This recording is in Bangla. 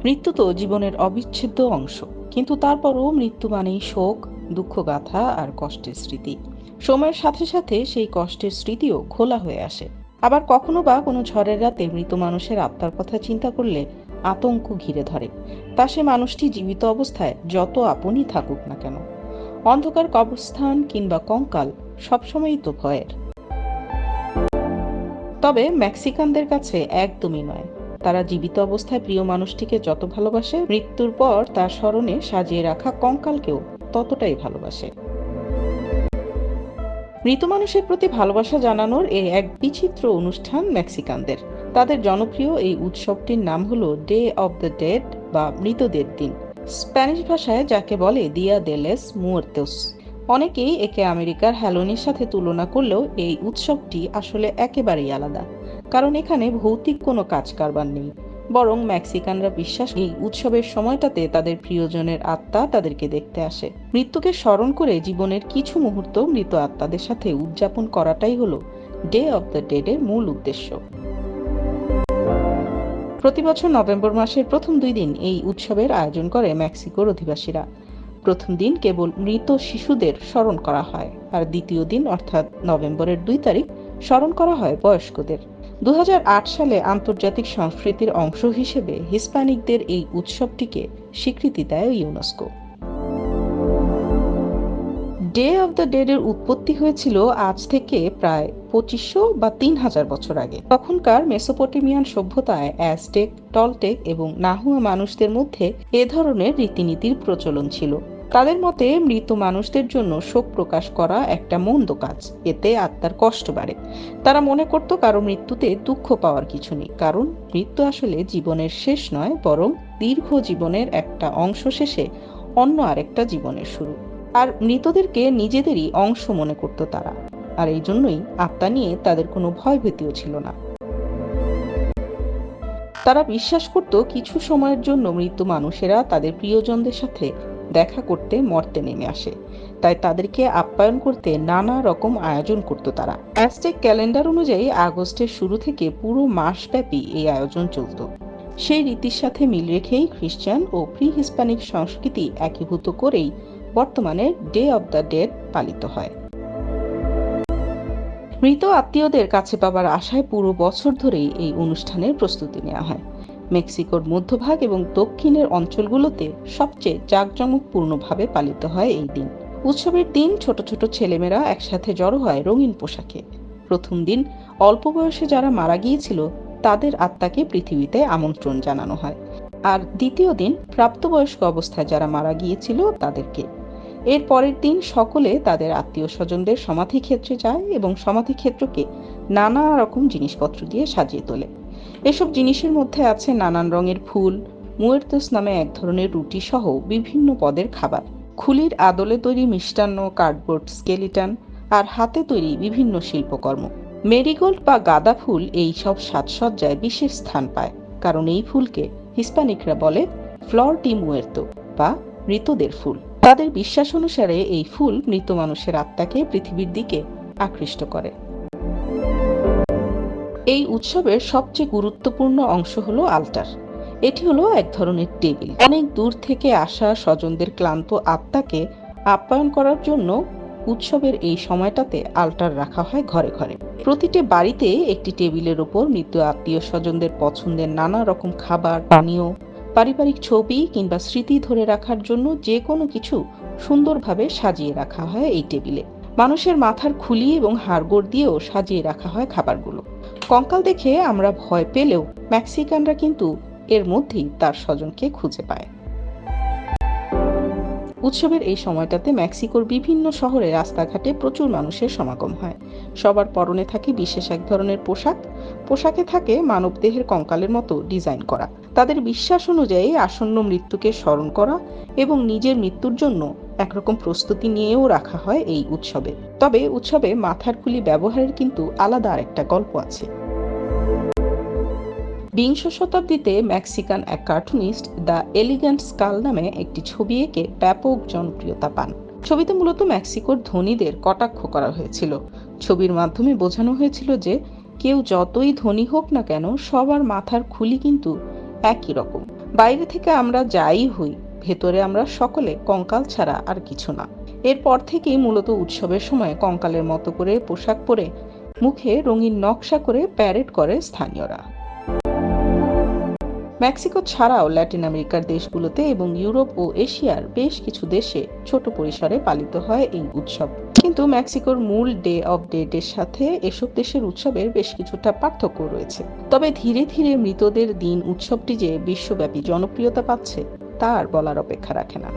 মৃত্যু তো জীবনের অবিচ্ছেদ্য অংশ, কিন্তু তারপরও মৃত্যু মানেই শোক, দুঃখগাথা আর কষ্টের স্মৃতি। সময়ের সাথে সাথে সেই কষ্টের স্মৃতিও ঘোলা হয়ে আসে। আবার কখনো বা কোনো ঝড়ের রাতে মৃত মানুষের আত্মার কথা চিন্তা করলে আতঙ্ক ঘিরে ধরে। তা সে মানুষটি জীবিত অবস্থায় যত আপনই থাকুক না কেন। অন্ধকার কবরস্থান কিংবা কঙ্কাল সবসময়ই তো ভয়ের। তবে মেক্সিকানদের কাছে একদমই নয়। তারা জীবিত অবস্থায় প্রিয় মানুষটিকে যত ভালোবাসে, মৃত্যুর পর তার স্মরণে সাজিয়ে রাখা কঙ্কালকেও ততটাই ভালোবাসে। মৃত মানুষের প্রতি ভালোবাসা জানানোর এই এক বিচিত্র অনুষ্ঠান মেক্সিকানদের। তাদের জনপ্রিয় এই উৎসবটির নাম হলো ডে অব দ্য ডেড বা মৃতদের দিন। স্প্যানিশ ভাষায় যাকে বলে দিয়া দে লেস মুয়ের্তোস। অনেকেই একে আমেরিকার হ্যালোনির সাথে তুলনা করলেও এই উৎসবটি আসলে একেবারেই আলাদা। কারণ এখানে ভৌতিক কোনো কাজ কারবার নেই, বরং মেক্সিকানরা বিশ্বাস এই উৎসবের সময়টাতে তাদের প্রিয়জনের আত্মা তাদেরকে দেখতে আসে। মৃত্যুকে স্মরণ করে জীবনের কিছু মুহূর্ত মৃত আত্মাদের সাথে উদযাপন করাটাই হলো ডে অব দ্য ডেড এর মূল উদ্দেশ্য। প্রতি বছর নভেম্বর মাসের প্রথম 2 দিন এই উৎসবের আয়োজন করে মেক্সিকোর অধিবাসীরা। প্রথম দিন কেবল মৃত শিশুদের স্মরণ করা হয়, আর দ্বিতীয় দিন অর্থাৎ নভেম্বরের 2 তারিখ স্মরণ করা হয় বয়স্কদের। 2008 সালে আন্তর্জাতিক সংস্কৃতির অংশ হিসেবে হিস্প্যানিকদের এই উৎসবটিকে স্বীকৃতি দেয় UNESCO. Day of the dead এর উৎপত্তি হয়েছিল আজ থেকে প্রায় 2500 বা 3000 বছর আগে। তখনকার মেসোপটেমিয়ান সভ্যতায় অ্যাজটেক, টলটেক এবং নাহুয়া মানুষদের মধ্যে এ ধরনের রীতিনীতির প্রচলন ছিল। তাদের মতে মৃত মানুষদের জন্য শোক প্রকাশ করা একটা মন্দ কাজ, এতে আত্মার কষ্ট বাড়ে। তারা মনে করত কারো মৃত্যুতে দুঃখ পাওয়ার কিছু নেই, কারণ মৃত্যু আসলে জীবনের শেষ নয়, বরং দীর্ঘ জীবনের একটা অংশ শেষে অন্য আরেকটা জীবনের শুরু। আর মৃতদেরকে নিজেদেরই অংশ মনে করত তারা, আর এই জন্যই আত্মা নিয়ে তাদের কোনো ভয়ভীতিও ছিল না। তারা বিশ্বাস করত কিছু সময়ের জন্য মৃত মানুষেরা তাদের প্রিয়জনদের সাথে দেখা করতে মর্তে নেমে আসে, তাই তাদেরকে আপ্যায়ন করতে নানা রকম আয়োজন করত তারা। অ্যাজটেক ক্যালেন্ডার অনুযায়ী আগস্টের শুরু থেকে পুরো মাসব্যাপী এই আয়োজন চলত। সেই রীতির সাথে মিল রেখেই খ্রিস্টান ও প্রি হিস্প্যানিক সংস্কৃতি একীভূত করেই বর্তমানে ডে অব দ্য ডেড পালিত হয়। মৃত আত্মীয়দের কাছে পাবার আশায় পুরো বছর ধরেই এই অনুষ্ঠানের প্রস্তুতি নেওয়া হয়। মেক্সিকোর মধ্যভাগ এবং দক্ষিণের অঞ্চলগুলোতে সবচেয়ে জাঁকজমকপূর্ণভাবে পালিত হয় এই দিন। উৎসবের দিন ছোট ছোট ছেলেমেয়েরা একসাথে জড়ো হয় রঙিন পোশাকে। প্রথম দিন অল্প বয়সে যারা মারা গিয়েছিল তাদের আত্মাকে পৃথিবীতে আমন্ত্রণ জানানো হয়, আর দ্বিতীয় দিন প্রাপ্তবয়স্ক অবস্থায় যারা মারা গিয়েছিল তাদেরকে। এর পরের দিন সকলে তাদের আত্মীয় স্বজনদের সমাধিক্ষেত্রে যায় এবং সমাধিক্ষেত্রকে নানা রকম জিনিসপত্র দিয়ে সাজিয়ে তোলে। এসব জিনিসের মধ্যে আছে নানান রঙের ফুল, মুয়ের্তোস নামে এক ধরনের রুটি সহ বিভিন্ন পদের খাবার, খুলির আদলে তৈরি মিষ্টান্ন, কার্ডবোর্ড স্কেলিটন আর হাতে তৈরি বিভিন্ন শিল্পকর্ম। মেরিগোল্ড বা গাঁদা ফুল এই সব সাজসজ্জায় বিশেষ স্থান পায়, কারণ এই ফুলকে হিস্প্যানিকরা বলে ফ্লর ডি মুয়ের্তো বা মৃতদের ফুল। তাদের বিশ্বাস অনুসারে এই ফুল মৃত মানুষের আত্মাকে পৃথিবীর দিকে আকৃষ্ট করে। এই উৎসবের সবচেয়ে গুরুত্বপূর্ণ অংশ হলো আল্টার। এটি হলো এক ধরনের টেবিল। অনেক দূর থেকে আসা স্বজনদের ক্লান্ত আত্মাকে আপ্যায়ন করার জন্য উৎসবের এই সময়টাতে আল্টার রাখা হয় ঘরে ঘরে। প্রতিটি বাড়িতে একটি টেবিলের উপর মৃত আত্মীয় স্বজনদের পছন্দের নানা রকম খাবার, পানীয়, পারিবারিক ছবি কিংবা স্মৃতি ধরে রাখার জন্য যে কোনো কিছু সুন্দরভাবে সাজিয়ে রাখা হয় এই টেবিলে। মানুষের মাথার খুলি এবং হাড়গোড় দিয়েও সাজিয়ে রাখা হয় খাবারগুলো। কঙ্কাল দেখে আমরা ভয় পেলেও মেক্সিকানরা কিন্তু এর মধ্যেই তার স্বজনকে খুঁজে পায়। উৎসবের এই সময়টাতে মেক্সিকোর বিভিন্ন শহরে রাস্তাঘাটে প্রচুর মানুষের সমাগম হয়। সবার পরনে থাকে বিশেষ এক ধরনের পোশাক। পোশাকে থাকে মানবদেহের কঙ্কালের মতো ডিজাইন করা। তাদের বিশ্বাস অনুযায়ী আসন্ন মৃত্যুকে স্মরণ করা এবং নিজের মৃত্যুর জন্য একরকম প্রস্তুতি নিয়েও রাখা হয় এই উৎসবে। তবে উৎসবে মাথার খুলি ব্যবহারের কিন্তু আলাদা আরেকটা গল্প আছে। বিংশ শতাব্দীতে মেক্সিকান এক কার্টুনিস্ট দ্য এলিগ্যান্ট স্কাল নামে একটি ছবি এঁকে ব্যাপক জনপ্রিয়তা পান। ছবিতে মূলত মেক্সিকোর ধনীদের কটাক্ষ করা হয়েছিল। ছবির মাধ্যমে বোঝানো হয়েছিল যে কেউ যতই ধনী হোক না কেন, সবার মাথার খুলি কিন্তু একই রকম। বাইরে থেকে আমরা যাই হই, ভেতরে আমরা সকলে কঙ্কাল ছাড়া আর কিছু না। এরপর থেকেই মূলত উৎসবের সময় কঙ্কালের মতো করে পোশাক পরে মুখে রঙিন নকশা করে প্যারেড করে স্থানীয়রা। মেক্সিকো ছাড়াও ল্যাটিন আমেরিকার দেশগুলোতে এবং ইউরোপ ও এশিয়ার বেশ কিছু দেশে ছোট পরিসরে পালিত হয় এই উৎসব। কিন্তু মেক্সিকোর মূল ডে অফ ডেড এর সাথে এসব দেশের উৎসবের বেশ কিছুটা পার্থক্য রয়েছে। তবে ধীরে ধীরে মৃতদের দিন উৎসবটি যে বিশ্বব্যাপী জনপ্রিয়তা পাচ্ছে তা আর বলার অপেক্ষা রাখে না।